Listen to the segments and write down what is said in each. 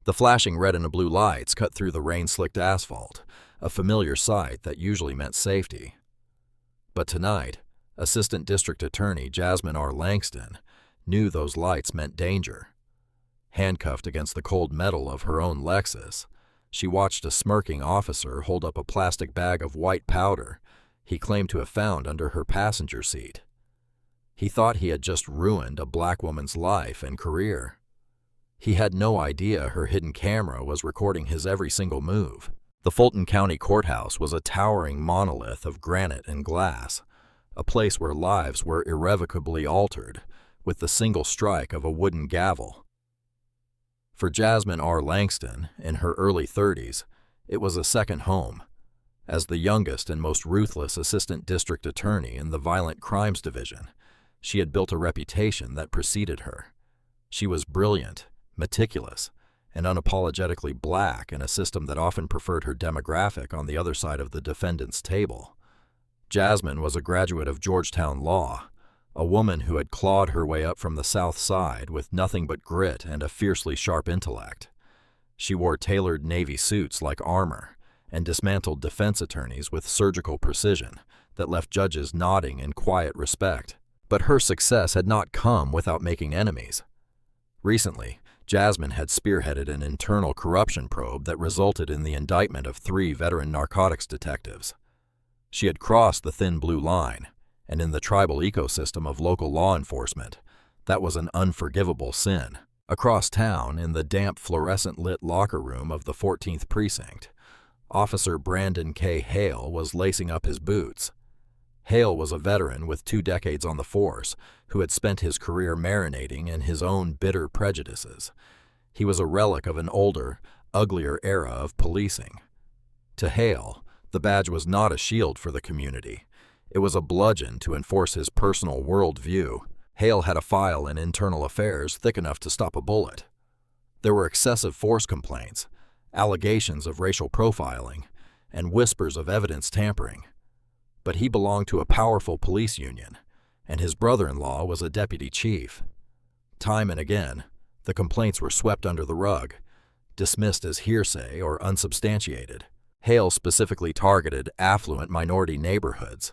The flashing red and blue lights cut through the rain-slicked asphalt, a familiar sight that usually meant safety. But tonight, Assistant District Attorney Jasmine R. Langston knew those lights meant danger. Handcuffed against the cold metal of her own Lexus, she watched a smirking officer hold up a plastic bag of white powder he claimed to have found under her passenger seat. He thought he had just ruined a black woman's life and career. He had no idea her hidden camera was recording his every single move. The Fulton County Courthouse was a towering monolith of granite and glass, a place where lives were irrevocably altered with the single strike of a wooden gavel. For Jasmine R. Langston, in her early 30s, it was a second home. As the youngest and most ruthless assistant district attorney in the Violent Crimes Division, she had built a reputation that preceded her. She was brilliant, meticulous, and unapologetically black in a system that often preferred her demographic on the other side of the defendant's table. Jasmine was a graduate of Georgetown Law, a woman who had clawed her way up from the South Side with nothing but grit and a fiercely sharp intellect. She wore tailored Navy suits like armor and dismantled defense attorneys with surgical precision that left judges nodding in quiet respect. But her success had not come without making enemies. Recently, Jasmine had spearheaded an internal corruption probe that resulted in the indictment of 3 veteran narcotics detectives. She had crossed the thin blue line, and in the tribal ecosystem of local law enforcement, that was an unforgivable sin. Across town, in the damp fluorescent-lit locker room of the 14th Precinct, Officer Brandon Hale was lacing up his boots. Hale was a veteran with 2 decades on the force who had spent his career marinating in his own bitter prejudices. He was a relic of an older, uglier era of policing. To Hale, the badge was not a shield for the community. It was a bludgeon to enforce his personal worldview. Hale had a file in internal affairs thick enough to stop a bullet. There were excessive force complaints, allegations of racial profiling, and whispers of evidence tampering. But he belonged to a powerful police union, and his brother-in-law was a deputy chief. Time and again, the complaints were swept under the rug, dismissed as hearsay or unsubstantiated. Hale specifically targeted affluent minority neighborhoods.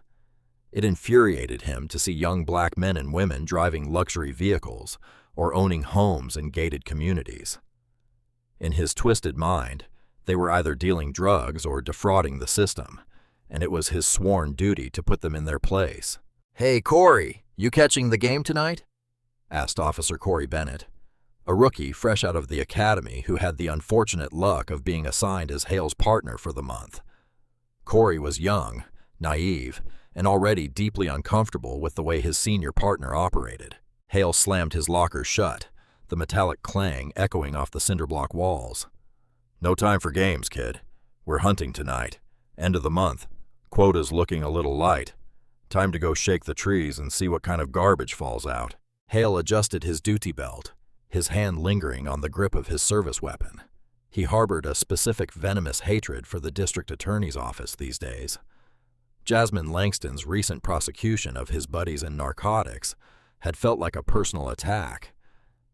It infuriated him to see young black men and women driving luxury vehicles or owning homes in gated communities. In his twisted mind, they were either dealing drugs or defrauding the system, and it was his sworn duty to put them in their place. "Hey, Corey, you catching the game tonight?" asked Officer Corey Bennett, a rookie fresh out of the academy who had the unfortunate luck of being assigned as Hale's partner for the month. Corey was young, naive, and already deeply uncomfortable with the way his senior partner operated. Hale slammed his locker shut, the metallic clang echoing off the cinderblock walls. "No time for games, kid. We're hunting tonight. End of the month. Quota's looking a little light. Time to go shake the trees and see what kind of garbage falls out." Hale adjusted his duty belt, his hand lingering on the grip of his service weapon. He harbored a specific venomous hatred for the district attorney's office these days. Jasmine Langston's recent prosecution of his buddies in narcotics had felt like a personal attack.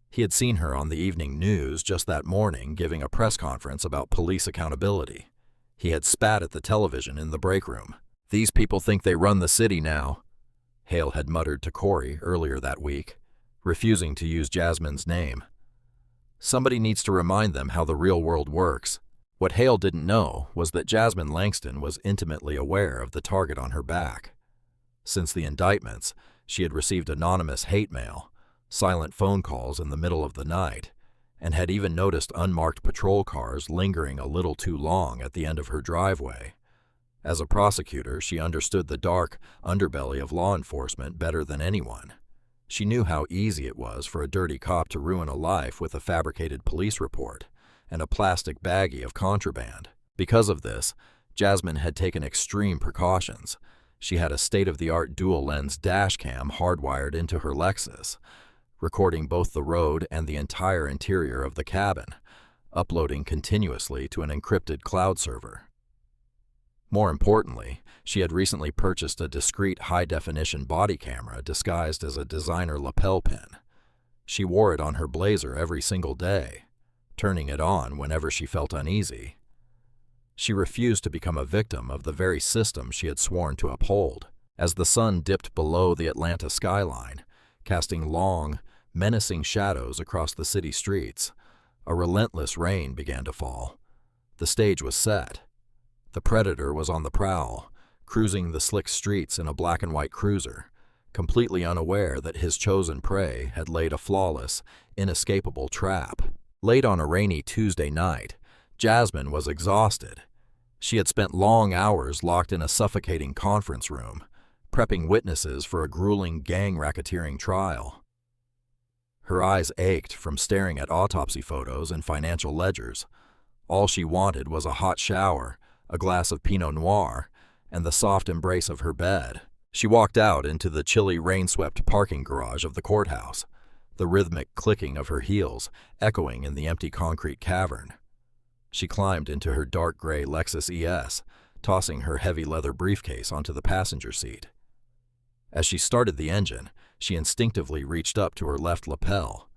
He had seen her on the evening news just that morning giving a press conference about police accountability. He had spat at the television in the break room. "These people think they run the city now," Hale had muttered to Corey earlier that week, refusing to use Jasmine's name. Somebody needs to remind them how the real world works. What Hale didn't know was that Jasmine Langston was intimately aware of the target on her back. Since the indictments, she had received anonymous hate mail, silent phone calls in the middle of the night, and had even noticed unmarked patrol cars lingering a little too long at the end of her driveway. As a prosecutor, she understood the dark underbelly of law enforcement better than anyone. She knew how easy it was for a dirty cop to ruin a life with a fabricated police report and a plastic baggie of contraband. Because of this, Jasmine had taken extreme precautions. She had a state-of-the-art dual-lens dash cam hardwired into her Lexus, recording both the road and the entire interior of the cabin, uploading continuously to an encrypted cloud server. More importantly, she had recently purchased a discreet high-definition body camera disguised as a designer lapel pin. She wore it on her blazer every single day, turning it on whenever she felt uneasy. She refused to become a victim of the very system she had sworn to uphold. As the sun dipped below the Atlanta skyline, casting long, menacing shadows across the city streets, a relentless rain began to fall. The stage was set. The predator was on the prowl, cruising the slick streets in a black and white cruiser, completely unaware that his chosen prey had laid a flawless, inescapable trap. Late on a rainy Tuesday night, Jasmine was exhausted. She had spent long hours locked in a suffocating conference room, prepping witnesses for a grueling gang racketeering trial. Her eyes ached from staring at autopsy photos and financial ledgers. All she wanted was a hot shower, a glass of Pinot Noir, and the soft embrace of her bed. She walked out into the chilly, rain-swept parking garage of the courthouse, the rhythmic clicking of her heels echoing in the empty concrete cavern. She climbed into her dark gray Lexus ES, tossing her heavy leather briefcase onto the passenger seat. As she started the engine, she instinctively reached up to her left lapel.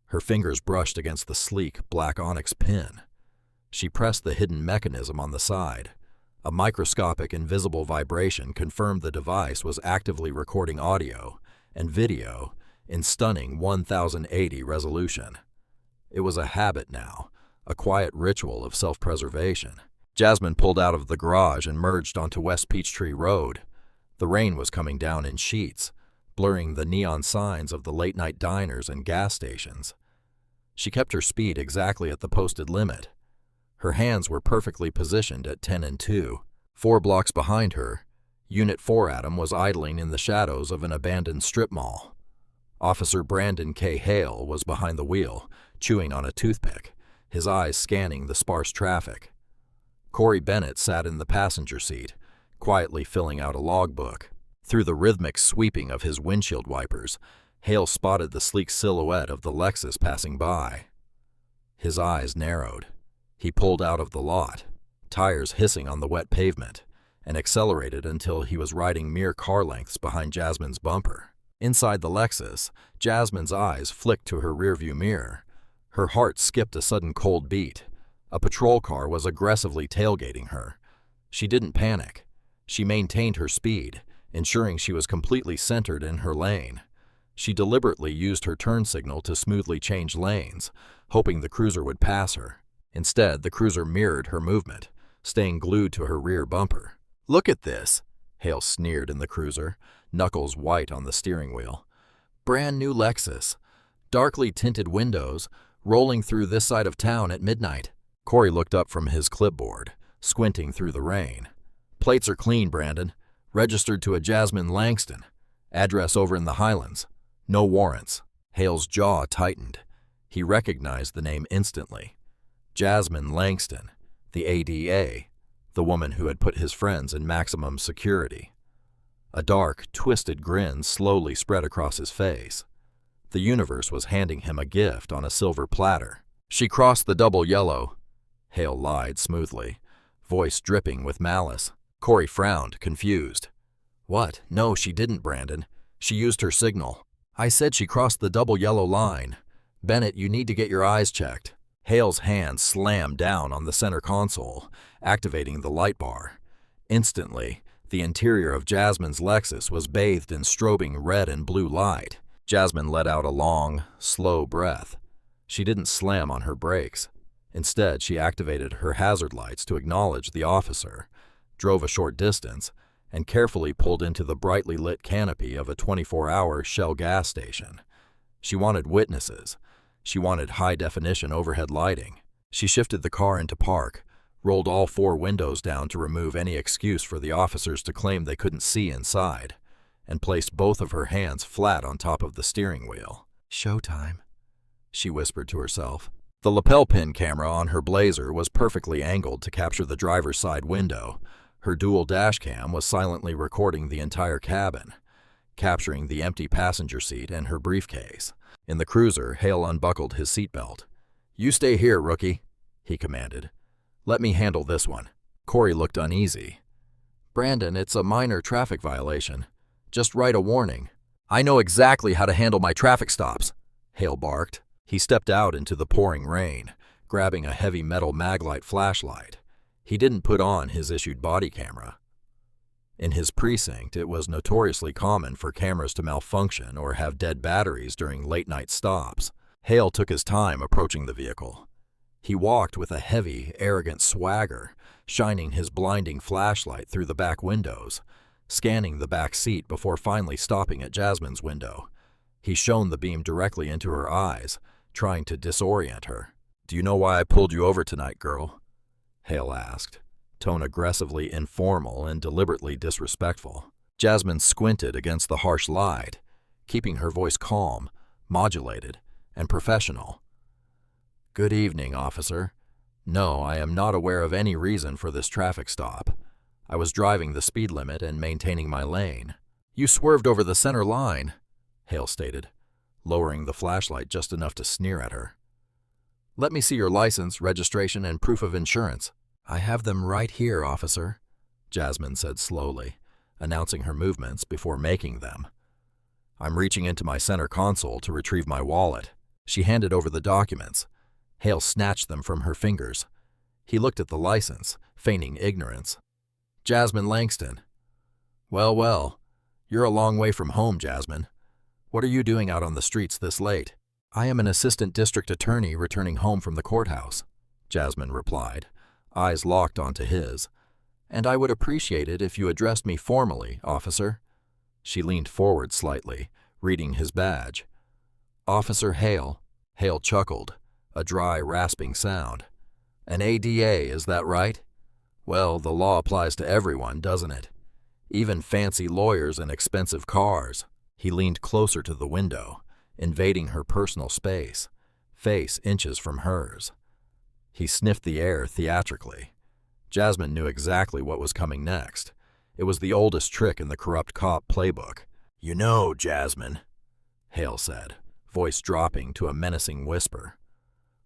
Her fingers brushed against the sleek, black onyx pin. She pressed the hidden mechanism on the side. A microscopic, invisible vibration confirmed the device was actively recording audio and video in stunning 1080 resolution. It was a habit now, a quiet ritual of self-preservation. Jasmine pulled out of the garage and merged onto West Peachtree Road. The rain was coming down in sheets, blurring the neon signs of the late-night diners and gas stations. She kept her speed exactly at the posted limit. Her hands were perfectly positioned at 10 and 2. 4 blocks behind her, Unit 4 Atom was idling in the shadows of an abandoned strip mall. Officer Brandon K. Hale was behind the wheel, chewing on a toothpick, his eyes scanning the sparse traffic. Corey Bennett sat in the passenger seat, quietly filling out a logbook. Through the rhythmic sweeping of his windshield wipers, Hale spotted the sleek silhouette of the Lexus passing by. His eyes narrowed. He pulled out of the lot, tires hissing on the wet pavement, and accelerated until he was riding mere car lengths behind Jasmine's bumper. Inside the Lexus, Jasmine's eyes flicked to her rearview mirror. Her heart skipped a sudden cold beat. A patrol car was aggressively tailgating her. She didn't panic. She maintained her speed, ensuring she was completely centered in her lane. She deliberately used her turn signal to smoothly change lanes, hoping the cruiser would pass her. Instead, the cruiser mirrored her movement, staying glued to her rear bumper. "Look at this," Hale sneered in the cruiser, knuckles white on the steering wheel. "Brand new Lexus. Darkly tinted windows, rolling through this side of town at midnight." Corey looked up from his clipboard, squinting through the rain. "Plates are clean, Brandon. Registered to a Jasmine Langston. Address over in the Highlands. No warrants." Hale's jaw tightened. He recognized the name instantly. Jasmine Langston, the ADA, the woman who had put his friends in maximum security. A dark, twisted grin slowly spread across his face. The universe was handing him a gift on a silver platter. "She crossed the double yellow," Hale lied smoothly, voice dripping with malice. Corey frowned, confused. "What? No, she didn't, Brandon. She used her signal." "I said she crossed the double yellow line. Bennett, you need to get your eyes checked." Hale's hand slammed down on the center console, activating the light bar. Instantly, the interior of Jasmine's Lexus was bathed in strobing red and blue light. Jasmine let out a long, slow breath. She didn't slam on her brakes. Instead, she activated her hazard lights to acknowledge the officer, drove a short distance, and carefully pulled into the brightly lit canopy of a 24-hour Shell gas station. She wanted witnesses. She wanted high-definition overhead lighting. She shifted the car into park, rolled all 4 windows down to remove any excuse for the officers to claim they couldn't see inside, and placed both of her hands flat on top of the steering wheel. "Showtime," she whispered to herself. The lapel pin camera on her Blazer was perfectly angled to capture the driver's side window. Her dual dash cam was silently recording the entire cabin, capturing the empty passenger seat and her briefcase. In the cruiser, Hale unbuckled his seatbelt. "You stay here, rookie," he commanded. "Let me handle this one." Corey looked uneasy. "Brandon, it's a minor traffic violation. Just write a warning." "I know exactly how to handle my traffic stops," Hale barked. He stepped out into the pouring rain, grabbing a heavy metal maglite flashlight. He didn't put on his issued body camera. In his precinct, it was notoriously common for cameras to malfunction or have dead batteries during late-night stops. Hale took his time approaching the vehicle. He walked with a heavy, arrogant swagger, shining his blinding flashlight through the back windows, scanning the back seat before finally stopping at Jasmine's window. He shone the beam directly into her eyes, trying to disorient her. "Do you know why I pulled you over tonight, girl?" Hale asked, tone aggressively informal and deliberately disrespectful. Jasmine squinted against the harsh light, keeping her voice calm, modulated, and professional. "Good evening, officer. No, I am not aware of any reason for this traffic stop. I was driving the speed limit and maintaining my lane." "You swerved over the center line," Hale stated, lowering the flashlight just enough to sneer at her. "Let me see your license, registration, and proof of insurance." "I have them right here, officer," Jasmine said slowly, announcing her movements before making them. "I'm reaching into my center console to retrieve my wallet." She handed over the documents. Hale snatched them from her fingers. He looked at the license, feigning ignorance. "Jasmine Langston." "Well, well, you're a long way from home, Jasmine. What are you doing out on the streets this late?" "I am an assistant district attorney returning home from the courthouse," Jasmine replied, eyes locked onto his. "And I would appreciate it if you addressed me formally, officer." She leaned forward slightly, reading his badge. "Officer Hale." Hale chuckled, a dry, rasping sound. "An ADA, is that right? Well, the law applies to everyone, doesn't it? Even fancy lawyers and expensive cars." He leaned closer to the window, invading her personal space, face inches from hers. He sniffed the air theatrically. Jasmine knew exactly what was coming next. It was the oldest trick in the corrupt cop playbook. "You know, Jasmine," Hale said, voice dropping to a menacing whisper,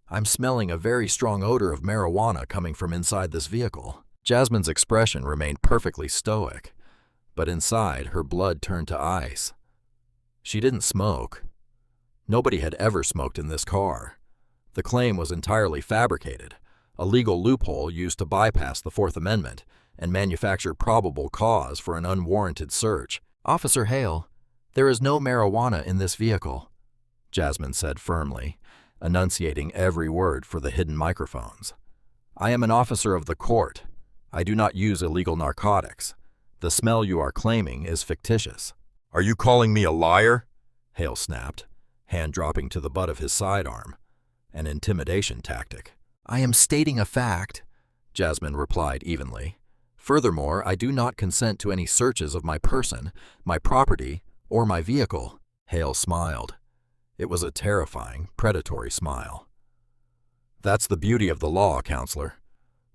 "I'm smelling a very strong odor of marijuana coming from inside this vehicle." Jasmine's expression remained perfectly stoic, but inside her blood turned to ice. She didn't smoke. Nobody had ever smoked in this car. The claim was entirely fabricated, a legal loophole used to bypass the Fourth Amendment and manufacture probable cause for an unwarranted search. "Officer Hale, there is no marijuana in this vehicle," Jasmine said firmly, enunciating every word for the hidden microphones. "I am an officer of the court. I do not use illegal narcotics. The smell you are claiming is fictitious." "Are you calling me a liar?" Hale snapped, hand dropping to the butt of his sidearm, an intimidation tactic. "I am stating a fact," Jasmine replied evenly. "Furthermore, I do not consent to any searches of my person, my property, or my vehicle." Hale smiled. It was a terrifying, predatory smile. "That's the beauty of the law, counselor.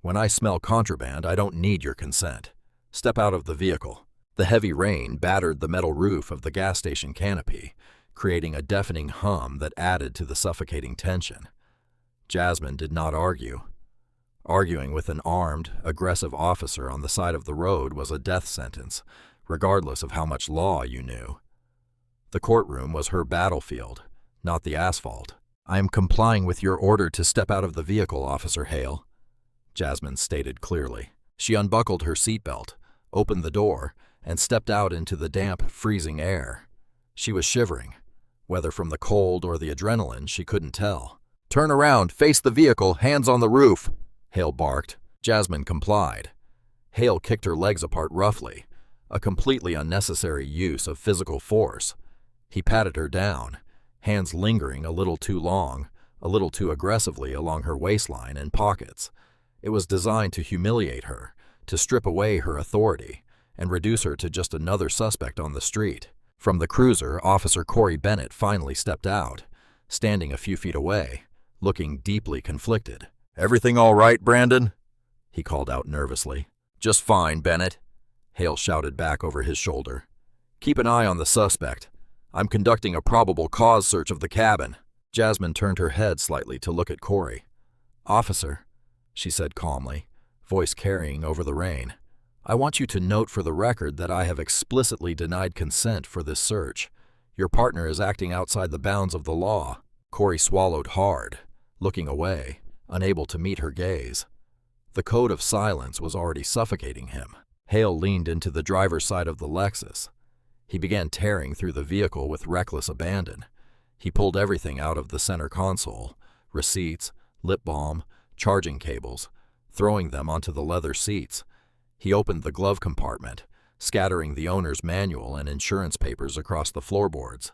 When I smell contraband, I don't need your consent. Step out of the vehicle." The heavy rain battered the metal roof of the gas station canopy, creating a deafening hum that added to the suffocating tension. Jasmine did not argue. Arguing with an armed, aggressive officer on the side of the road was a death sentence, regardless of how much law you knew. The courtroom was her battlefield, not the asphalt. "I am complying with your order to step out of the vehicle, Officer Hale," Jasmine stated clearly. She unbuckled her seatbelt, opened the door, and stepped out into the damp, freezing air. She was shivering. Whether from the cold or the adrenaline, she couldn't tell. "Turn around, face the vehicle, hands on the roof," Hale barked. Jasmine complied. Hale kicked her legs apart roughly, a completely unnecessary use of physical force. He patted her down, hands lingering a little too long, a little too aggressively along her waistline and pockets. It was designed to humiliate her, to strip away her authority, and reduce her to just another suspect on the street. From the cruiser, Officer Corey Bennett finally stepped out, standing a few feet away, looking deeply conflicted. "Everything all right, Brandon?" he called out nervously. "Just fine, Bennett," Hale shouted back over his shoulder. "Keep an eye on the suspect. I'm conducting a probable cause search of the cabin." Jasmine turned her head slightly to look at Corey. "Officer," she said calmly, voice carrying over the rain, "I want you to note for the record that I have explicitly denied consent for this search. Your partner is acting outside the bounds of the law." Corey swallowed hard, looking away, unable to meet her gaze. The code of silence was already suffocating him. Hale leaned into the driver's side of the Lexus. He began tearing through the vehicle with reckless abandon. He pulled everything out of the center console: receipts, lip balm, charging cables, throwing them onto the leather seats. He opened the glove compartment, scattering the owner's manual and insurance papers across the floorboards.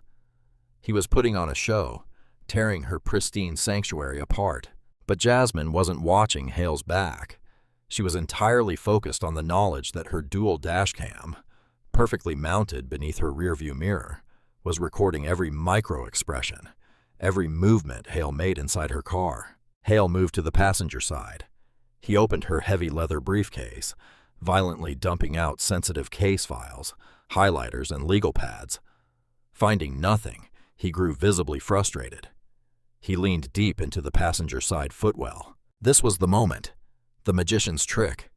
He was putting on a show, tearing her pristine sanctuary apart. But Jasmine wasn't watching Hale's back. She was entirely focused on the knowledge that her dual dashcam, perfectly mounted beneath her rearview mirror, was recording every micro-expression, every movement Hale made inside her car. Hale moved to the passenger side. He opened her heavy leather briefcase, violently dumping out sensitive case files, highlighters, and legal pads. Finding nothing, he grew visibly frustrated. He leaned deep into the passenger side footwell. This was the moment, the magician's trick.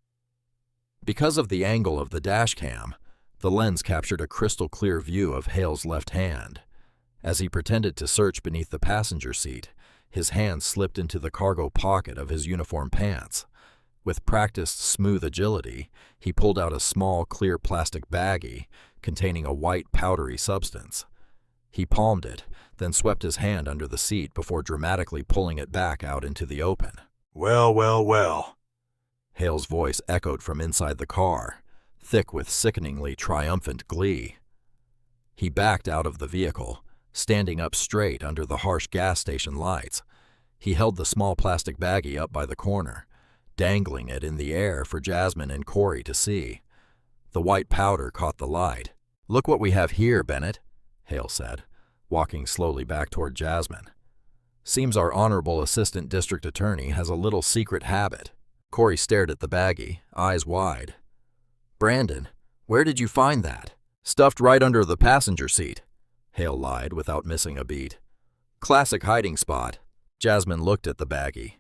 Because of the angle of the dashcam, the lens captured a crystal-clear view of Hale's left hand. As he pretended to search beneath the passenger seat, his hand slipped into the cargo pocket of his uniform pants. With practiced smooth agility, he pulled out a small, clear plastic baggie containing a white, powdery substance. He palmed it, then swept his hand under the seat before dramatically pulling it back out into the open. "Well, well, well," Hale's voice echoed from inside the car, thick with sickeningly triumphant glee. He backed out of the vehicle, standing up straight under the harsh gas station lights. He held the small plastic baggie up by the corner, dangling it in the air for Jasmine and Corey to see. The white powder caught the light. "Look what we have here, Bennett," Hale said, walking slowly back toward Jasmine. "Seems our honorable assistant district attorney has a little secret habit." Corey stared at the baggie, eyes wide. "Brandon, where did you find that?" "Stuffed right under the passenger seat," Hale lied without missing a beat. "Classic hiding spot." Jasmine looked at the baggie.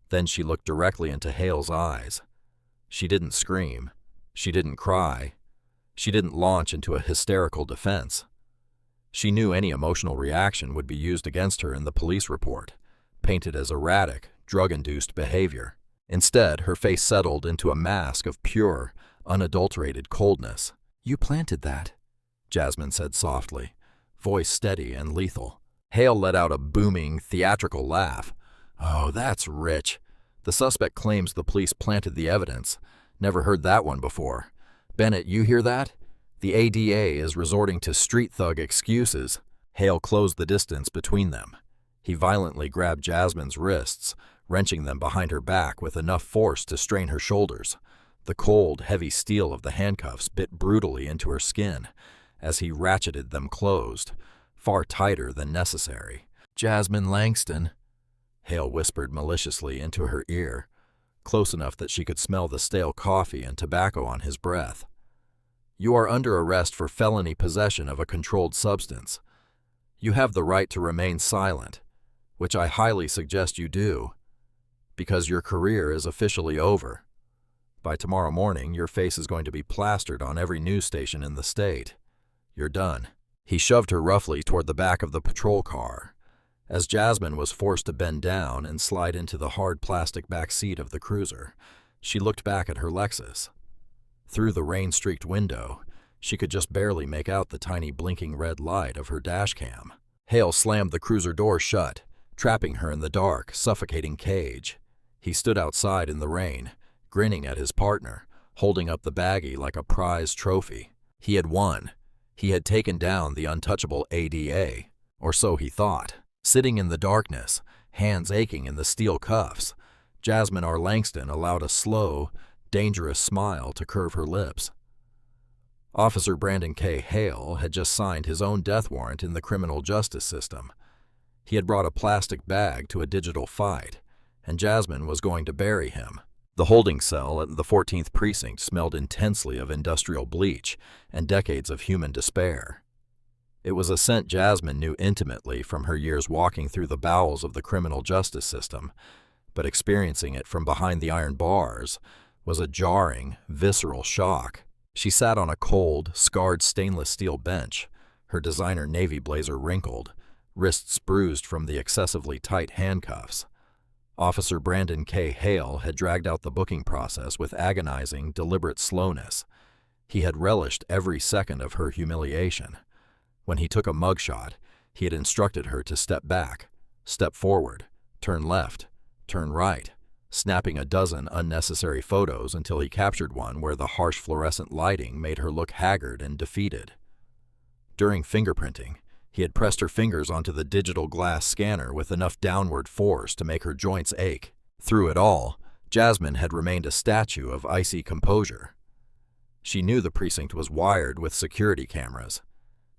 Then she looked directly into Hale's eyes. She didn't scream. She didn't cry. She didn't launch into a hysterical defense. She knew any emotional reaction would be used against her in the police report, painted as erratic, drug-induced behavior. Instead, her face settled into a mask of pure, unadulterated coldness. "You planted that," Jasmine said softly, voice steady and lethal. Hale let out a booming, theatrical laugh. "Oh, that's rich. The suspect claims the police planted the evidence. Never heard that one before. Bennett, you hear that? The ADA is resorting to street thug excuses." Hale closed the distance between them. He violently grabbed Jasmine's wrists, wrenching them behind her back with enough force to strain her shoulders. The cold, heavy steel of the handcuffs bit brutally into her skin as he ratcheted them closed, far tighter than necessary. "Jasmine Langston," Hale whispered maliciously into her ear, close enough that she could smell the stale coffee and tobacco on his breath. "You are under arrest for felony possession of a controlled substance. You have the right to remain silent, which I highly suggest you do, because your career is officially over. By tomorrow morning, your face is going to be plastered on every news station in the state. You're done." He shoved her roughly toward the back of the patrol car, as Jasmine was forced to bend down and slide into the hard plastic back seat of the cruiser. She looked back at her Lexus. Through the rain-streaked window, she could just barely make out the tiny blinking red light of her dashcam. Hale slammed the cruiser door shut, trapping her in the dark, suffocating cage. He stood outside in the rain, grinning at his partner, holding up the baggie like a prized trophy. He had won. He had taken down the untouchable ADA, or so he thought. Sitting in the darkness, hands aching in the steel cuffs, Jasmine R. Langston allowed a slow, dangerous smile to curve her lips. Officer Brandon K. Hale had just signed his own death warrant in the criminal justice system. He had brought a plastic bag to a digital fight, and Jasmine was going to bury him. The holding cell at the 14th Precinct smelled intensely of industrial bleach and decades of human despair. It was a scent Jasmine knew intimately from her years walking through the bowels of the criminal justice system, but experiencing it from behind the iron bars was a jarring, visceral shock. She sat on a cold, scarred stainless steel bench, her designer navy blazer wrinkled, wrists bruised from the excessively tight handcuffs. Officer Brandon Hale had dragged out the booking process with agonizing, deliberate slowness. He had relished every second of her humiliation. When he took a mugshot, he had instructed her to step back, step forward, turn left, turn right, snapping a dozen unnecessary photos until he captured one where the harsh fluorescent lighting made her look haggard and defeated. During fingerprinting, he had pressed her fingers onto the digital glass scanner with enough downward force to make her joints ache. Through it all, Jasmine had remained a statue of icy composure. She knew the precinct was wired with security cameras.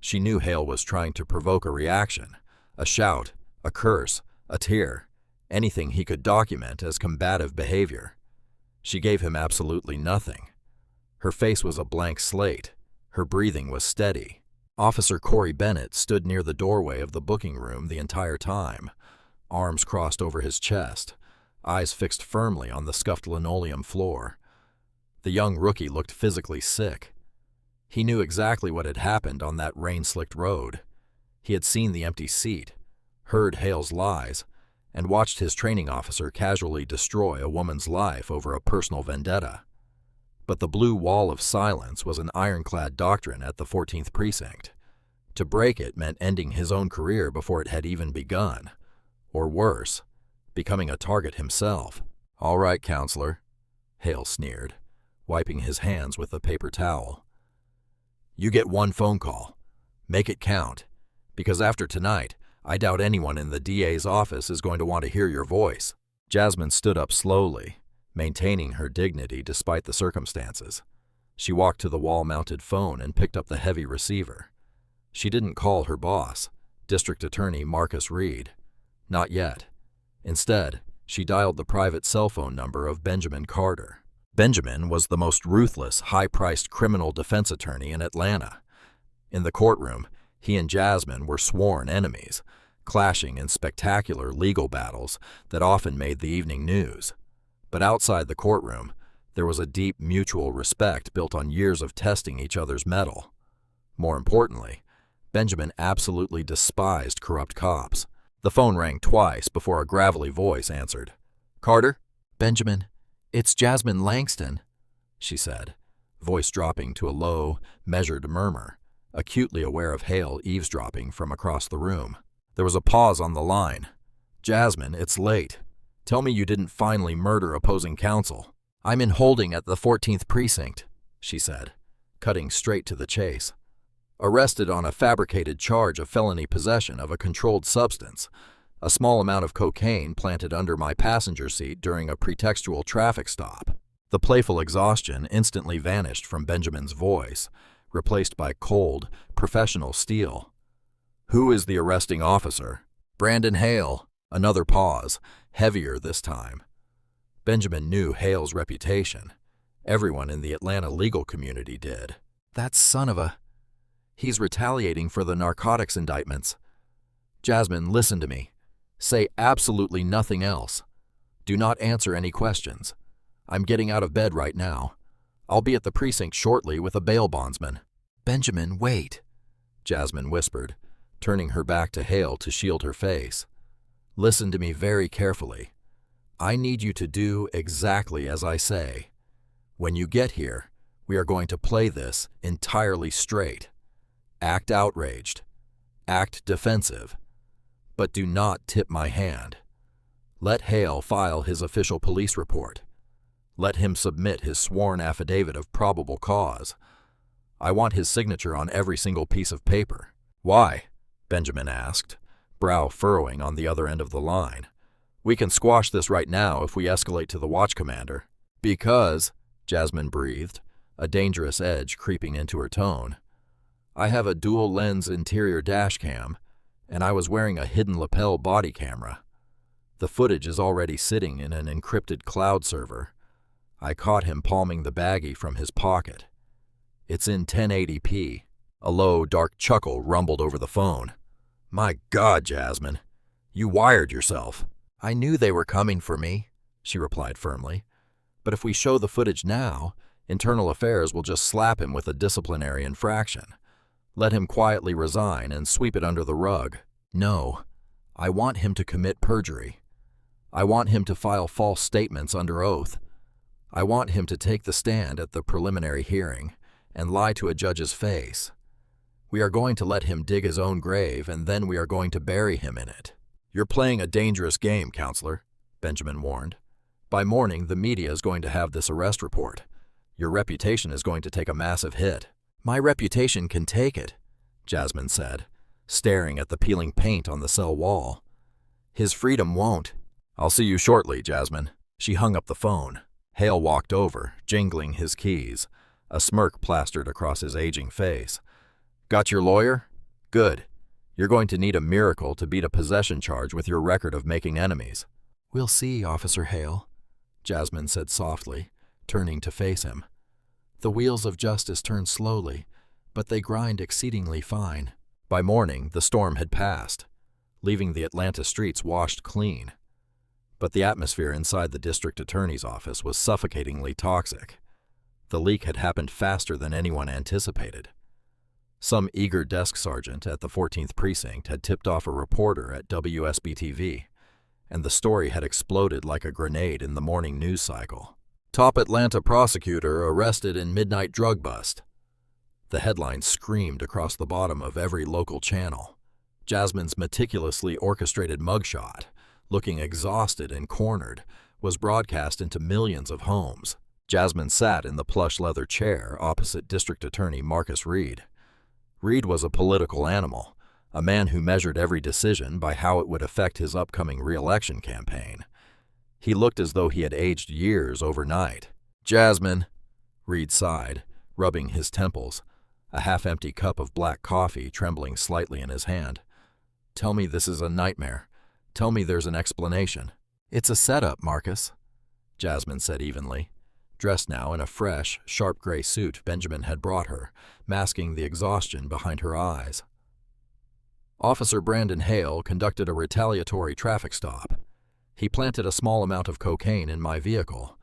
She knew Hale was trying to provoke a reaction, a shout, a curse, a tear, anything he could document as combative behavior. She gave him absolutely nothing. Her face was a blank slate. Her breathing was steady. Officer Corey Bennett stood near the doorway of the booking room the entire time, arms crossed over his chest, eyes fixed firmly on the scuffed linoleum floor. The young rookie looked physically sick. He knew exactly what had happened on that rain-slicked road. He had seen the empty seat, heard Hale's lies, and watched his training officer casually destroy a woman's life over a personal vendetta. But the blue wall of silence was an ironclad doctrine at the 14th Precinct. To break it meant ending his own career before it had even begun. Or worse, becoming a target himself. "All right, counselor," Hale sneered, wiping his hands with a paper towel. "You get one phone call. Make it count, because after tonight, I doubt anyone in the DA's office is going to want to hear your voice." Jasmine stood up slowly, maintaining her dignity despite the circumstances. She walked to the wall-mounted phone and picked up the heavy receiver. She didn't call her boss, District Attorney Marcus Reed. Not yet. Instead, she dialed the private cell phone number of Benjamin Carter. Benjamin was the most ruthless, high-priced criminal defense attorney in Atlanta. In the courtroom, he and Jasmine were sworn enemies, clashing in spectacular legal battles that often made the evening news. But outside the courtroom, there was a deep mutual respect built on years of testing each other's mettle. More importantly, Benjamin absolutely despised corrupt cops. The phone rang twice before a gravelly voice answered. "Carter?" "Benjamin, it's Jasmine Langston," she said, voice dropping to a low, measured murmur, acutely aware of Hale eavesdropping from across the room. There was a pause on the line. "Jasmine, it's late. Tell me you didn't finally murder opposing counsel." "I'm in holding at the 14th Precinct," she said, cutting straight to the chase. "Arrested on a fabricated charge of felony possession of a controlled substance, a small amount of cocaine planted under my passenger seat during a pretextual traffic stop." The playful exhaustion instantly vanished from Benjamin's voice, replaced by cold, professional steel. "Who is the arresting officer?" "Brandon Hale." Another pause, heavier this time. Benjamin knew Hale's reputation. Everyone in the Atlanta legal community did. "That son of a... He's retaliating for the narcotics indictments. Jasmine, listen to me. Say absolutely nothing else. Do not answer any questions. I'm getting out of bed right now. I'll be at the precinct shortly with a bail bondsman." "Benjamin, wait," Jasmine whispered, turning her back to Hale to shield her face. "Listen to me very carefully. I need you to do exactly as I say. When you get here, we are going to play this entirely straight. Act outraged. Act defensive. But do not tip my hand. Let Hale file his official police report. Let him submit his sworn affidavit of probable cause. I want his signature on every single piece of paper." "Why?" Benjamin asked, brow furrowing on the other end of the line. "We can squash this right now if we escalate to the watch commander." "Because," Jasmine breathed, a dangerous edge creeping into her tone, "I have a dual-lens interior dash cam, and I was wearing a hidden lapel body camera. The footage is already sitting in an encrypted cloud server. I caught him palming the baggie from his pocket. It's in 1080p. A low, dark chuckle rumbled over the phone. "My God, Jasmine, you wired yourself." "I knew they were coming for me," she replied firmly. "But if we show the footage now, Internal Affairs will just slap him with a disciplinary infraction. Let him quietly resign and sweep it under the rug. No, I want him to commit perjury. I want him to file false statements under oath. I want him to take the stand at the preliminary hearing and lie to a judge's face. We are going to let him dig his own grave, and then we are going to bury him in it." "You're playing a dangerous game, Counselor," Benjamin warned. "By morning, the media is going to have this arrest report. Your reputation is going to take a massive hit." "My reputation can take it," Jasmine said, staring at the peeling paint on the cell wall. "His freedom won't." "I'll see you shortly, Jasmine." She hung up the phone. Hale walked over, jingling his keys, a smirk plastered across his aging face. "Got your lawyer? Good. You're going to need a miracle to beat a possession charge with your record of making enemies." "We'll see, Officer Hale," Jasmine said softly, turning to face him. "The wheels of justice turn slowly, but they grind exceedingly fine." By morning, the storm had passed, leaving the Atlanta streets washed clean. But the atmosphere inside the district attorney's office was suffocatingly toxic. The leak had happened faster than anyone anticipated. Some eager desk sergeant at the 14th Precinct had tipped off a reporter at WSB-TV, and the story had exploded like a grenade in the morning news cycle. "Top Atlanta prosecutor arrested in midnight drug bust." The headline screamed across the bottom of every local channel. Jasmine's meticulously orchestrated mugshot, looking exhausted and cornered, was broadcast into millions of homes. Jasmine sat in the plush leather chair opposite District Attorney Marcus Reed. Reed was a political animal, a man who measured every decision by how it would affect his upcoming re-election campaign. He looked as though he had aged years overnight. "Jasmine," Reed sighed, rubbing his temples, a half-empty cup of black coffee trembling slightly in his hand. "Tell me this is a nightmare. Tell me there's an explanation." "It's a setup, Marcus," Jasmine said evenly, dressed now in a fresh, sharp gray suit Benjamin had brought her, masking the exhaustion behind her eyes. "Officer Brandon Hale conducted a retaliatory traffic stop. He planted a small amount of cocaine in my vehicle.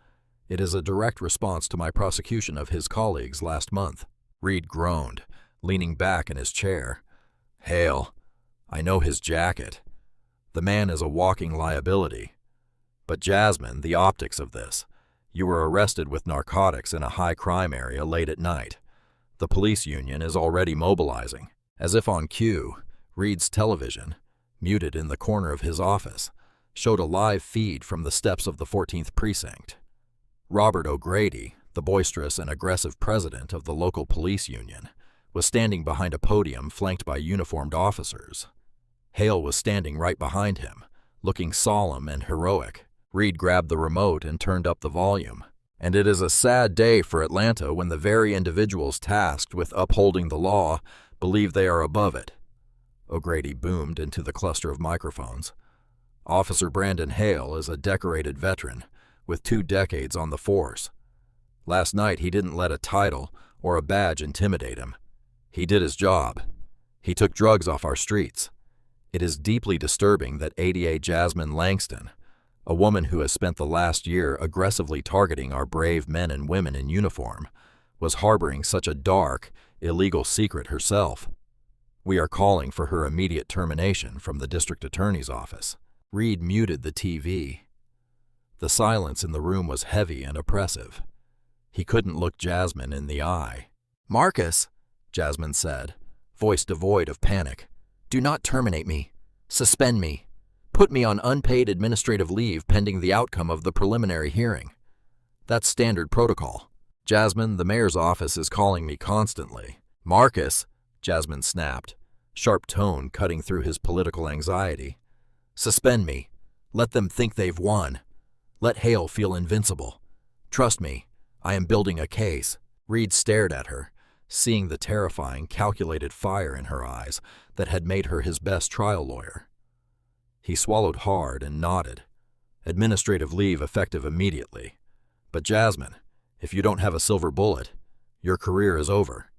It is a direct response to my prosecution of his colleagues last month." Reed groaned, leaning back in his chair. "Hale, I know his jacket. The man is a walking liability. But Jasmine, the optics of this. You were arrested with narcotics in a high-crime area late at night. The police union is already mobilizing." As if on cue, Reed's television, muted in the corner of his office, showed a live feed from the steps of the 14th Precinct. Robert O'Grady, the boisterous and aggressive president of the local police union, was standing behind a podium flanked by uniformed officers. Hale was standing right behind him, looking solemn and heroic. Reed grabbed the remote and turned up the volume. "And it is a sad day for Atlanta when the very individuals tasked with upholding the law believe they are above it," O'Grady boomed into the cluster of microphones. "Officer Brandon Hale is a decorated veteran with 2 decades on the force. Last night he didn't let a title or a badge intimidate him. He did his job. He took drugs off our streets. It is deeply disturbing that ADA Jasmine Langston, a woman who has spent the last year aggressively targeting our brave men and women in uniform, was harboring such a dark, illegal secret herself. We are calling for her immediate termination from the district attorney's office." Reed muted the TV. The silence in the room was heavy and oppressive. He couldn't look Jasmine in the eye. "Marcus," Jasmine said, voice devoid of panic, "do not terminate me. Suspend me. Put me on unpaid administrative leave pending the outcome of the preliminary hearing. That's standard protocol. Jasmine, the mayor's office is calling me constantly." "Marcus," Jasmine snapped, sharp tone cutting through his political anxiety. "Suspend me. Let them think they've won. Let Hale feel invincible. Trust me, I am building a case." Reed stared at her, seeing the terrifying, calculated fire in her eyes that had made her his best trial lawyer. He swallowed hard and nodded. "Administrative leave effective immediately. But Jasmine, if you don't have a silver bullet, your career is over.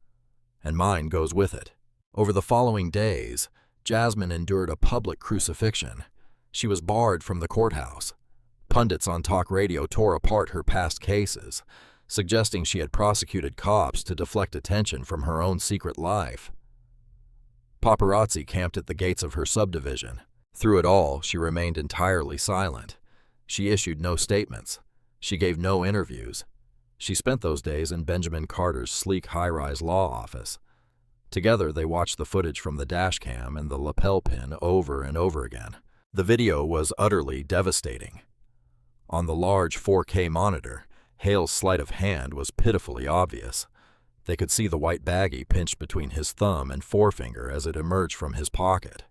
And mine goes with it." Over the following days, Jasmine endured a public crucifixion. She was barred from the courthouse. Pundits on talk radio tore apart her past cases, suggesting she had prosecuted cops to deflect attention from her own secret life. Paparazzi camped at the gates of her subdivision. Through it all, she remained entirely silent, She issued no statements. She gave no interviews. She spent those days in Benjamin Carter's sleek high-rise law office. Together, they watched the footage from the dash cam and the lapel pin over and over again. The video was utterly devastating. On the large 4K monitor, Hale's sleight of hand was pitifully obvious. They could see the white baggie pinched between his thumb and forefinger as it emerged from his pocket.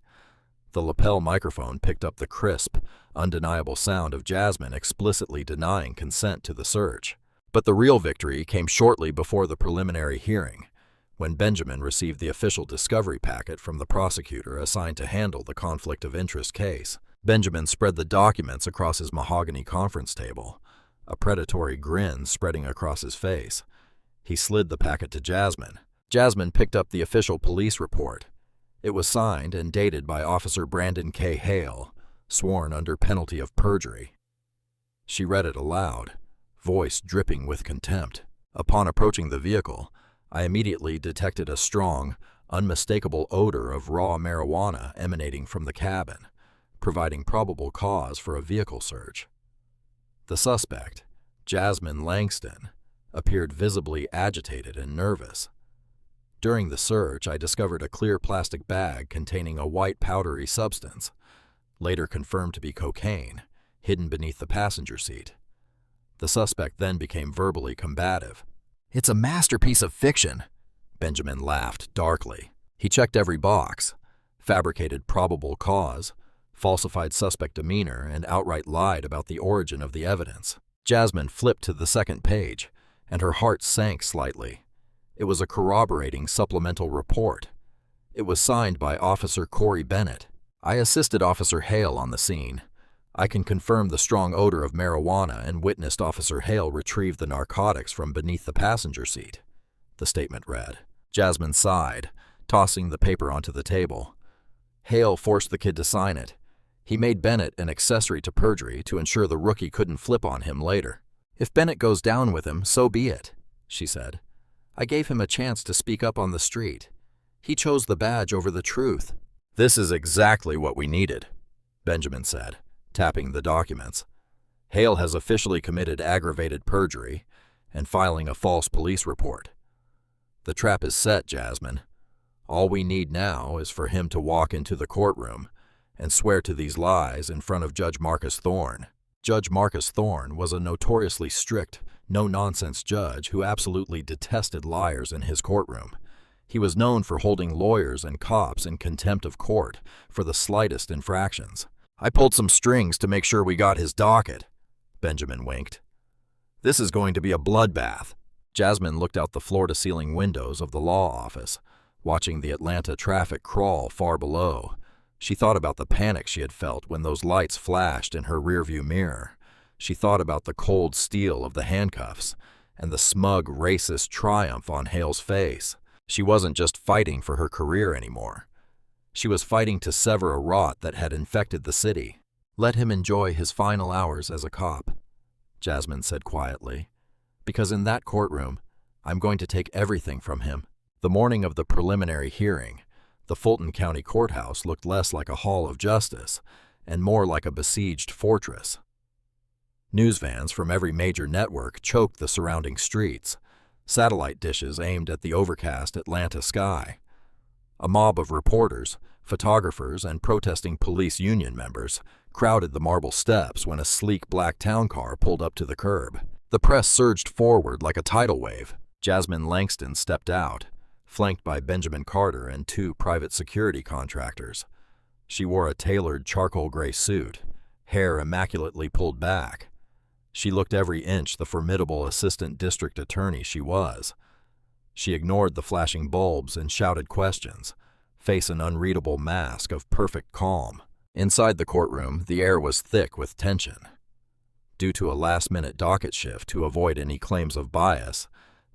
The lapel microphone picked up the crisp, undeniable sound of Jasmine explicitly denying consent to the search. But the real victory came shortly before the preliminary hearing, when Benjamin received the official discovery packet from the prosecutor assigned to handle the conflict of interest case. Benjamin spread the documents across his mahogany conference table, a predatory grin spreading across his face. He slid the packet to Jasmine. Jasmine picked up the official police report. It was signed and dated by Officer Brandon K. Hale, sworn under penalty of perjury. She read it aloud, voice dripping with contempt. Upon approaching the vehicle, I immediately detected a strong, unmistakable odor of raw marijuana emanating from the cabin, providing probable cause for a vehicle search. The suspect, Jasmine Langston, appeared visibly agitated and nervous. During the search, I discovered a clear plastic bag containing a white powdery substance, later confirmed to be cocaine, hidden beneath the passenger seat. The suspect then became verbally combative. "It's a masterpiece of fiction," Benjamin laughed darkly. He checked every box: fabricated probable cause, falsified suspect demeanor, and outright lied about the origin of the evidence. Jasmine flipped to the second page, and her heart sank slightly. It was a corroborating supplemental report. It was signed by Officer Corey Bennett. "I assisted Officer Hale on the scene. I can confirm the strong odor of marijuana and witnessed Officer Hale retrieve the narcotics from beneath the passenger seat," the statement read. Jasmine sighed, tossing the paper onto the table. Hale forced the kid to sign it. He made Bennett an accessory to perjury to ensure the rookie couldn't flip on him later. "If Bennett goes down with him, so be it," she said. "I gave him a chance to speak up on the street. He chose the badge over the truth." "This is exactly what we needed," Benjamin said, tapping the documents. "Hale has officially committed aggravated perjury and filing a false police report. The trap is set, Jasmine. All we need now is for him to walk into the courtroom and swear to these lies in front of Judge Marcus Thorne." Judge Marcus Thorne was a notoriously strict, no-nonsense judge who absolutely detested liars in his courtroom. He was known for holding lawyers and cops in contempt of court for the slightest infractions. "I pulled some strings to make sure we got his docket," Benjamin winked. "This is going to be a bloodbath." Jasmine looked out the floor-to-ceiling windows of the law office, watching the Atlanta traffic crawl far below. She thought about the panic she had felt when those lights flashed in her rearview mirror. She thought about the cold steel of the handcuffs and the smug, racist triumph on Hale's face. She wasn't just fighting for her career anymore. She was fighting to sever a rot that had infected the city. "Let him enjoy his final hours as a cop," Jasmine said quietly, "because in that courtroom, I'm going to take everything from him." The morning of the preliminary hearing, the Fulton County Courthouse looked less like a hall of justice and more like a besieged fortress. News vans from every major network choked the surrounding streets, satellite dishes aimed at the overcast Atlanta sky. A mob of reporters, photographers, and protesting police union members crowded the marble steps when a sleek black town car pulled up to the curb. The press surged forward like a tidal wave. Jasmine Langston stepped out, flanked by Benjamin Carter and two private security contractors. She wore a tailored charcoal gray suit, hair immaculately pulled back. She looked every inch the formidable assistant district attorney she was. She ignored the flashing bulbs and shouted questions, face an unreadable mask of perfect calm. Inside the courtroom, the air was thick with tension. Due to a last-minute docket shift to avoid any claims of bias,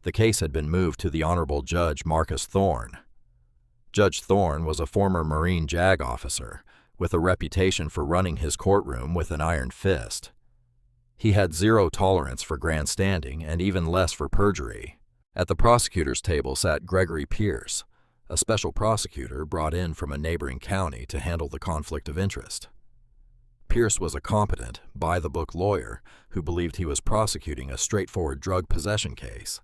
the case had been moved to the Honorable Judge Marcus Thorne. Judge Thorne was a former Marine JAG officer with a reputation for running his courtroom with an iron fist. He had zero tolerance for grandstanding and even less for perjury. At the prosecutor's table sat Gregory Pierce, a special prosecutor brought in from a neighboring county to handle the conflict of interest. Pierce was a competent, by-the-book lawyer who believed he was prosecuting a straightforward drug possession case.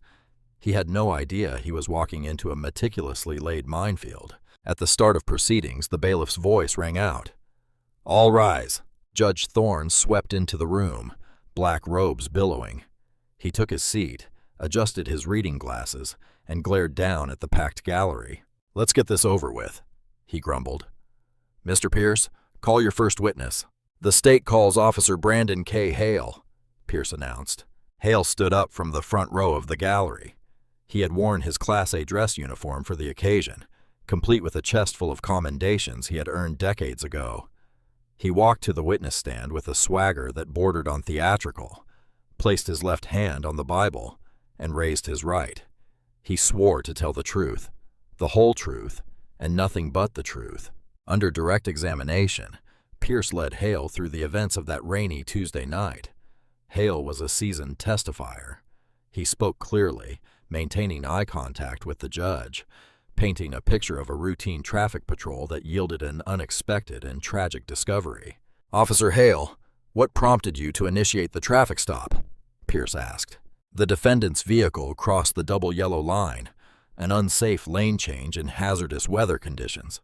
He had no idea he was walking into a meticulously laid minefield. At the start of proceedings, the bailiff's voice rang out. "All rise." Judge Thorne swept into the room, black robes billowing. He took his seat, adjusted his reading glasses, and glared down at the packed gallery. "Let's get this over with," he grumbled. "Mr. Pierce, call your first witness." "The state calls Officer Brandon K. Hale," Pierce announced. Hale stood up from the front row of the gallery. He had worn his Class A dress uniform for the occasion, complete with a chest full of commendations he had earned decades ago. He walked to the witness stand with a swagger that bordered on theatrical, placed his left hand on the Bible, and raised his right. He swore to tell the truth, the whole truth, and nothing but the truth. Under direct examination, Pierce led Hale through the events of that rainy Tuesday night. Hale was a seasoned testifier. He spoke clearly, maintaining eye contact with the judge, painting a picture of a routine traffic patrol that yielded an unexpected and tragic discovery. "Officer Hale, what prompted you to initiate the traffic stop?" Pierce asked. "The defendant's vehicle crossed the double yellow line, an unsafe lane change in hazardous weather conditions."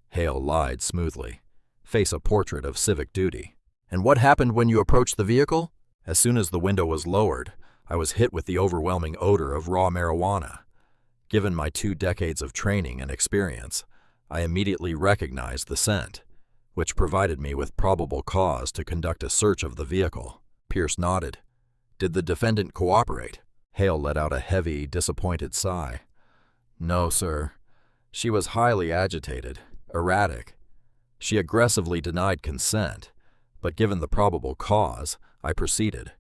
Hale lied smoothly, face a portrait of civic duty. "And what happened when you approached the vehicle?" "As soon as the window was lowered, I was hit with the overwhelming odor of raw marijuana. Given my 2 decades of training and experience, I immediately recognized the scent, which provided me with probable cause to conduct a search of the vehicle." Pierce nodded. "Did the defendant cooperate?" Hale let out a heavy, disappointed sigh. "No, sir. She was highly agitated, erratic. She aggressively denied consent, but given the probable cause, I proceeded.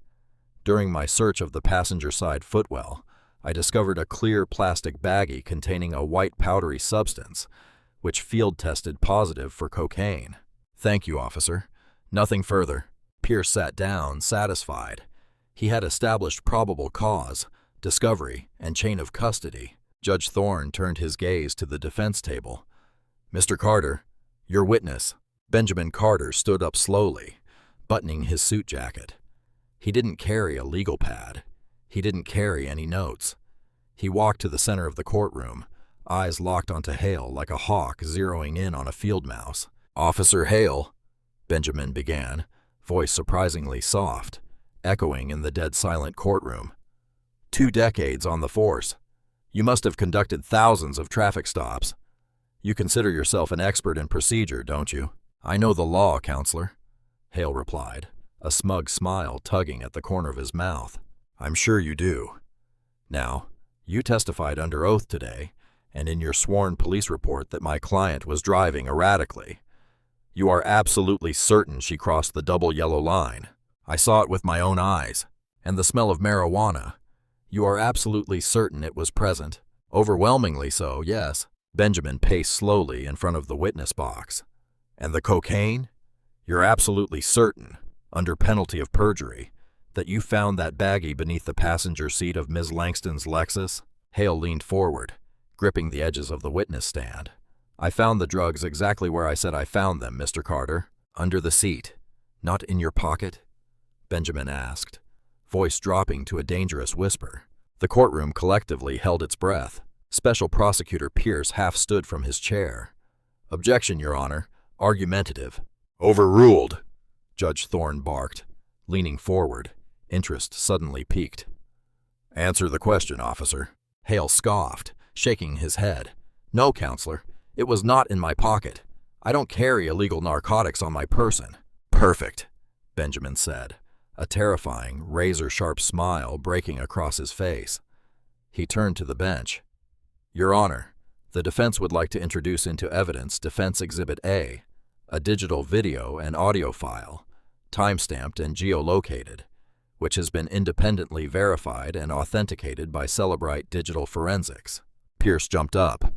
During my search of the passenger side footwell, I discovered a clear plastic baggie containing a white powdery substance, which field tested positive for cocaine." "Thank you, officer. Nothing further." Pierce sat down, satisfied. He had established probable cause, discovery, and chain of custody. Judge Thorne turned his gaze to the defense table. "Mr. Carter, your witness." Benjamin Carter stood up slowly, buttoning his suit jacket. He didn't carry a legal pad. He didn't carry any notes. He walked to the center of the courtroom, eyes locked onto Hale like a hawk zeroing in on a field mouse. "Officer Hale," Benjamin began, voice surprisingly soft, echoing in the dead-silent courtroom. 2 decades on the force. You must have conducted thousands of traffic stops. You consider yourself an expert in procedure, don't you?" "I know the law, counselor," Hale replied, a smug smile tugging at the corner of his mouth. "I'm sure you do. Now, you testified under oath today, and in your sworn police report that my client was driving erratically. You are absolutely certain she crossed the double yellow line. I saw it with my own eyes. And the smell of marijuana. You are absolutely certain it was present. Overwhelmingly so, yes." Benjamin paced slowly in front of the witness box. "And the cocaine? You're absolutely certain, under penalty of perjury, that you found that baggie beneath the passenger seat of Ms. Langston's Lexus?" Hale leaned forward, gripping the edges of the witness stand. "I found the drugs exactly where I said I found them, Mr. Carter. Under the seat. Not in your pocket?" Benjamin asked, voice dropping to a dangerous whisper. The courtroom collectively held its breath. Special Prosecutor Pierce half stood from his chair. "Objection, Your Honor. Argumentative." Overruled. Judge Thorne barked, leaning forward, interest suddenly piqued. "Answer the question, officer." Hale scoffed, shaking his head. "No, counselor. It was not in my pocket. I don't carry illegal narcotics on my person." "Perfect," Benjamin said, a terrifying, razor-sharp smile breaking across his face. He turned to the bench. "Your Honor, the defense would like to introduce into evidence Defense Exhibit A, a digital video and audio file, time-stamped and geolocated, which has been independently verified and authenticated by Celebrite Digital Forensics." Pierce jumped up.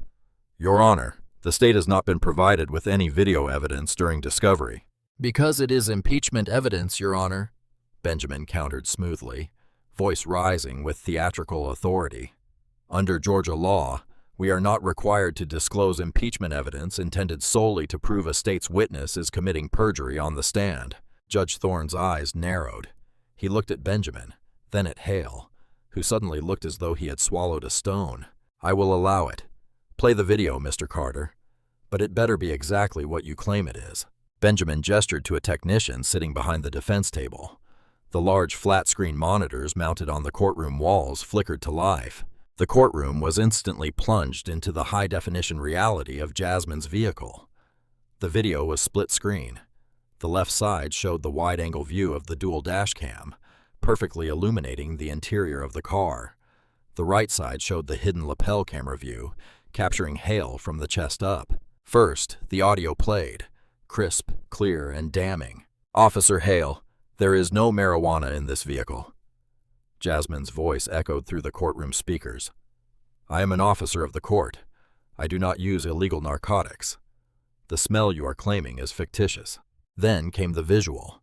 "Your Honor, the state has not been provided with any video evidence during discovery." "Because it is impeachment evidence, Your Honor," Benjamin countered smoothly, voice rising with theatrical authority. "Under Georgia law, we are not required to disclose impeachment evidence intended solely to prove a state's witness is committing perjury on the stand. Judge Thorne's eyes narrowed. He looked at Benjamin, then at Hale, who suddenly looked as though he had swallowed a stone. "I will allow it. Play the video, Mr. Carter. But it better be exactly what you claim it is." Benjamin gestured to a technician sitting behind the defense table. The large flat-screen monitors mounted on the courtroom walls flickered to life. The courtroom was instantly plunged into the high-definition reality of Jasmine's vehicle. The video was split-screen. The left side showed the wide-angle view of the dual dashcam, perfectly illuminating the interior of the car. The right side showed the hidden lapel camera view, capturing Hale from the chest up. First, the audio played, crisp, clear, and damning. "Officer Hale, there is no marijuana in this vehicle." Jasmine's voice echoed through the courtroom speakers. "I am an officer of the court. I do not use illegal narcotics. The smell you are claiming is fictitious." Then came the visual.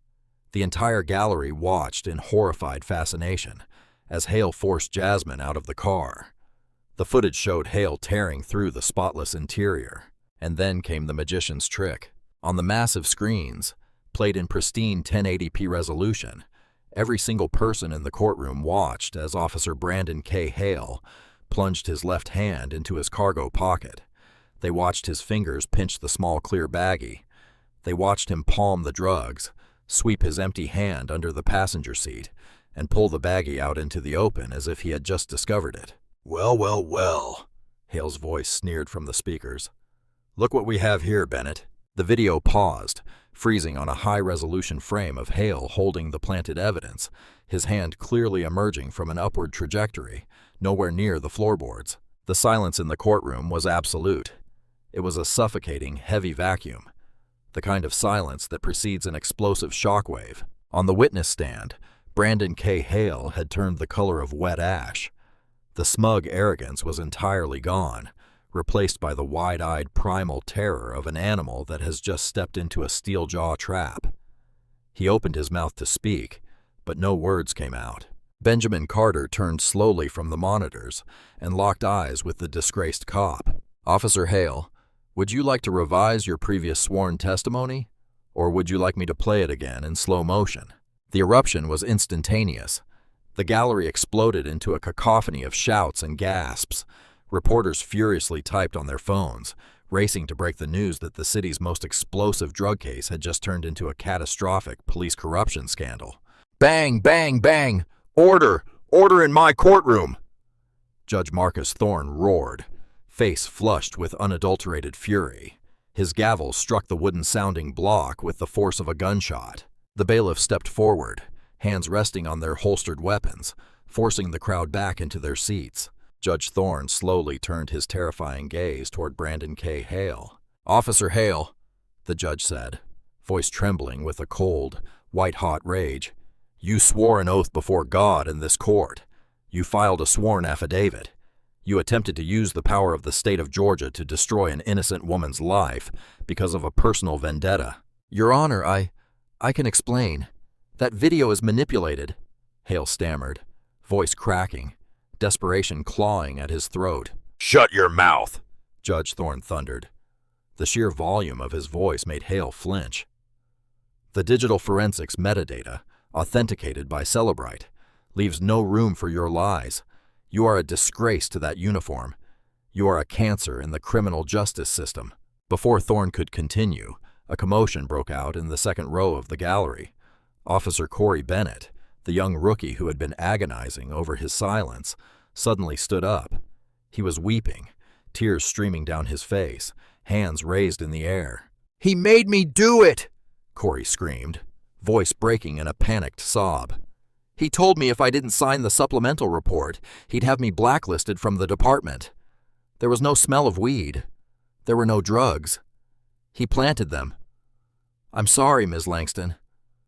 The entire gallery watched in horrified fascination as Hale forced Jasmine out of the car. The footage showed Hale tearing through the spotless interior. And then came the magician's trick. On the massive screens, played in pristine 1080p resolution, every single person in the courtroom watched as Officer Brandon Hale plunged his left hand into his cargo pocket. They watched his fingers pinch the small clear baggie. They watched him palm the drugs, sweep his empty hand under the passenger seat, and pull the baggie out into the open as if he had just discovered it. Well, well, well," Hale's voice sneered from the speakers. "Look what we have here, Bennett." The video paused, freezing on a high-resolution frame of Hale holding the planted evidence, his hand clearly emerging from an upward trajectory, nowhere near the floorboards. The silence in the courtroom was absolute. It was a suffocating, heavy vacuum, the kind of silence that precedes an explosive shockwave. On the witness stand, Brandon Hale had turned the color of wet ash. The smug arrogance was entirely gone, replaced by the wide-eyed primal terror of an animal that has just stepped into a steel jaw trap. He opened his mouth to speak, but no words came out. Benjamin Carter turned slowly from the monitors and locked eyes with the disgraced cop. "Officer Hale, would you like to revise your previous sworn testimony, or would you like me to play it again in slow motion?" The eruption was instantaneous. The gallery exploded into a cacophony of shouts and gasps. Reporters furiously typed on their phones, racing to break the news that the city's most explosive drug case had just turned into a catastrophic police corruption scandal. "Bang, bang, bang! Order! Order in my courtroom!" Judge Marcus Thorne roared, face flushed with unadulterated fury. His gavel struck the wooden-sounding block with the force of a gunshot. The bailiff stepped forward, hands resting on their holstered weapons, forcing the crowd back into their seats. Judge Thorne slowly turned his terrifying gaze toward Brandon Hale. "Officer Hale," the judge said, voice trembling with a cold, white-hot rage, "you swore an oath before God in this court. You filed a sworn affidavit. You attempted to use the power of the state of Georgia to destroy an innocent woman's life because of a personal vendetta." "Your Honor, I can explain. That video is manipulated," Hale stammered, voice cracking, desperation clawing at his throat. "Shut your mouth," Judge Thorne thundered. The sheer volume of his voice made Hale flinch. "The digital forensics metadata, authenticated by Celebrite, leaves no room for your lies. You are a disgrace to that uniform. You are a cancer in the criminal justice system." Before Thorne could continue, a commotion broke out in the second row of the gallery. Officer Corey Bennett, the young rookie who had been agonizing over his silence, suddenly stood up. He was weeping, tears streaming down his face, hands raised in the air. "He made me do it!" Corey screamed, voice breaking in a panicked sob. "He told me if I didn't sign the supplemental report, he'd have me blacklisted from the department. There was no smell of weed. There were no drugs. He planted them. I'm sorry, Ms. Langston.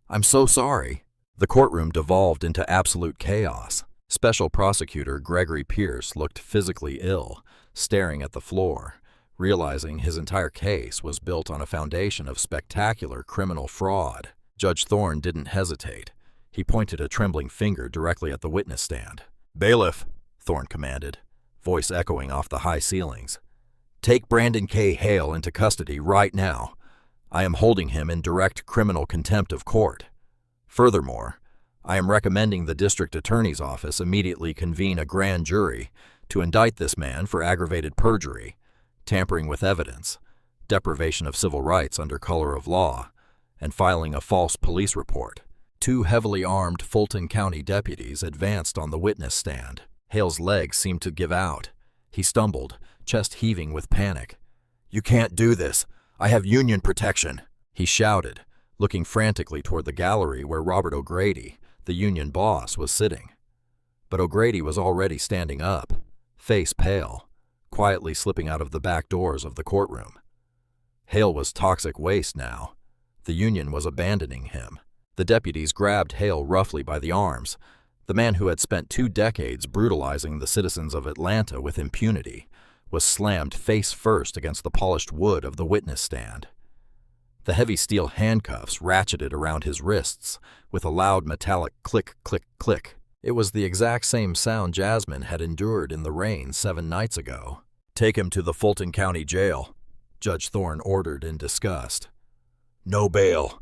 I'm so sorry." The courtroom devolved into absolute chaos. Special Prosecutor Gregory Pierce looked physically ill, staring at the floor, realizing his entire case was built on a foundation of spectacular criminal fraud. Judge Thorne didn't hesitate. He pointed a trembling finger directly at the witness stand. "Bailiff," Thorne commanded, voice echoing off the high ceilings, "take Brandon Hale into custody right now. I am holding him in direct criminal contempt of court. Furthermore, I am recommending the District Attorney's Office immediately convene a grand jury to indict this man for aggravated perjury, tampering with evidence, deprivation of civil rights under color of law, and filing a false police report. 2 heavily armed Fulton County deputies advanced on the witness stand. Hale's legs seemed to give out. He stumbled, chest heaving with panic. "You can't do this. I have union protection," he shouted, looking frantically toward the gallery where Robert O'Grady, the union boss, was sitting. But O'Grady was already standing up, face pale, quietly slipping out of the back doors of the courtroom. Hale was toxic waste now. The union was abandoning him. The deputies grabbed Hale roughly by the arms. The man who had spent 2 decades brutalizing the citizens of Atlanta with impunity was slammed face first against the polished wood of the witness stand. The heavy steel handcuffs ratcheted around his wrists with a loud metallic click, click, click. It was the exact same sound Jasmine had endured in the rain 7 nights ago. "Take him to the Fulton County Jail," Judge Thorne ordered in disgust. "No bail.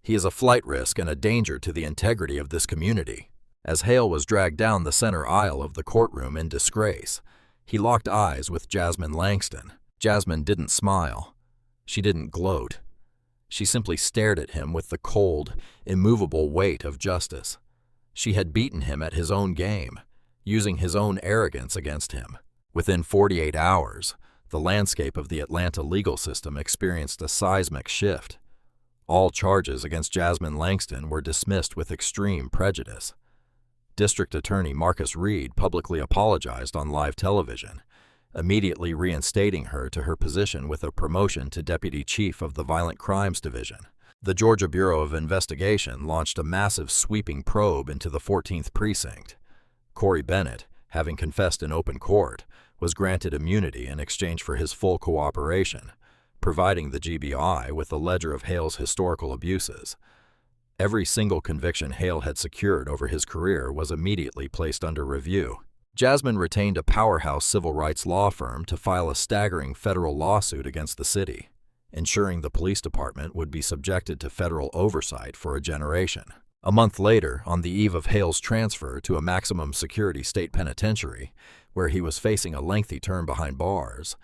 He is a flight risk and a danger to the integrity of this community." As Hale was dragged down the center aisle of the courtroom in disgrace, he locked eyes with Jasmine Langston. Jasmine didn't smile. She didn't gloat. She simply stared at him with the cold, immovable weight of justice. She had beaten him at his own game, using his own arrogance against him. Within 48 hours, the landscape of the Atlanta legal system experienced a seismic shift. All charges against Jasmine Langston were dismissed with extreme prejudice. District Attorney Marcus Reed publicly apologized on live television, immediately reinstating her to her position with a promotion to Deputy Chief of the Violent Crimes Division. The Georgia Bureau of Investigation launched a massive sweeping probe into the 14th Precinct. Corey Bennett, having confessed in open court, was granted immunity in exchange for his full cooperation, providing the GBI with a ledger of Hale's historical abuses. Every single conviction Hale had secured over his career was immediately placed under review. Jasmine retained a powerhouse civil rights law firm to file a staggering federal lawsuit against the city, ensuring the police department would be subjected to federal oversight for a generation. A month later, on the eve of Hale's transfer to a maximum security state penitentiary, where he was facing a lengthy term behind bars,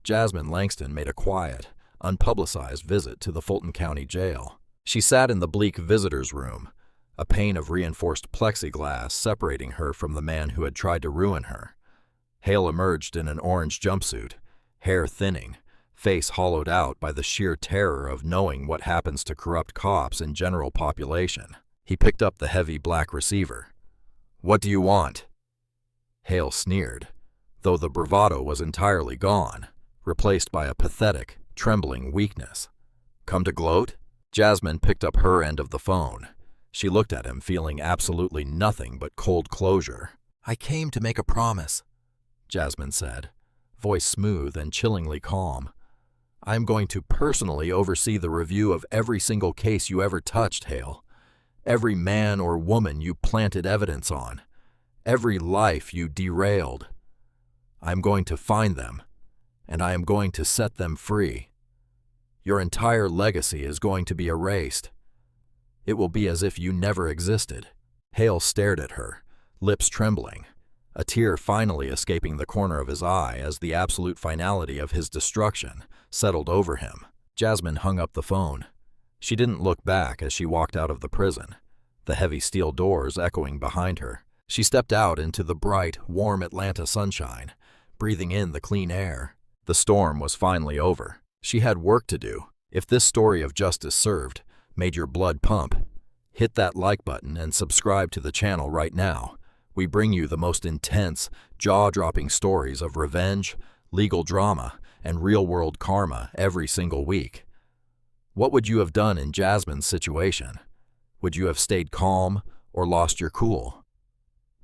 Jasmine Langston made a quiet, unpublicized visit to the Fulton County Jail. She sat in the bleak visitor's room, a pane of reinforced plexiglass separating her from the man who had tried to ruin her. Hale emerged in an orange jumpsuit, hair thinning, face hollowed out by the sheer terror of knowing what happens to corrupt cops in general population. He picked up the heavy black receiver. "What do you want?" Hale sneered, though the bravado was entirely gone, replaced by a pathetic, trembling weakness. "Come to gloat?" Jasmine picked up her end of the phone. She looked at him, feeling absolutely nothing but cold closure. "I came to make a promise," Jasmine said, voice smooth and chillingly calm. "I'm going to personally oversee the review of every single case you ever touched, Hale. Every man or woman you planted evidence on. Every life you derailed. I'm going to find them, and I am going to set them free. Your entire legacy is going to be erased. It will be as if you never existed." Hale stared at her, lips trembling, a tear finally escaping the corner of his eye as the absolute finality of his destruction settled over him. Jasmine hung up the phone. She didn't look back as she walked out of the prison, the heavy steel doors echoing behind her. She stepped out into the bright, warm Atlanta sunshine, breathing in the clean air. The storm was finally over. She had work to do. If this story of justice served, made your blood pump, hit that like button and subscribe to the channel right now. We bring you the most intense, jaw-dropping stories of revenge, legal drama, and real-world karma every single week. What would you have done in Jasmine's situation? Would you have stayed calm or lost your cool?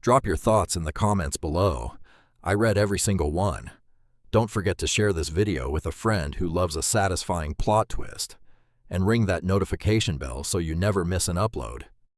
Drop your thoughts in the comments below. I read every single one. Don't forget to share this video with a friend who loves a satisfying plot twist, and ring that notification bell so you never miss an upload.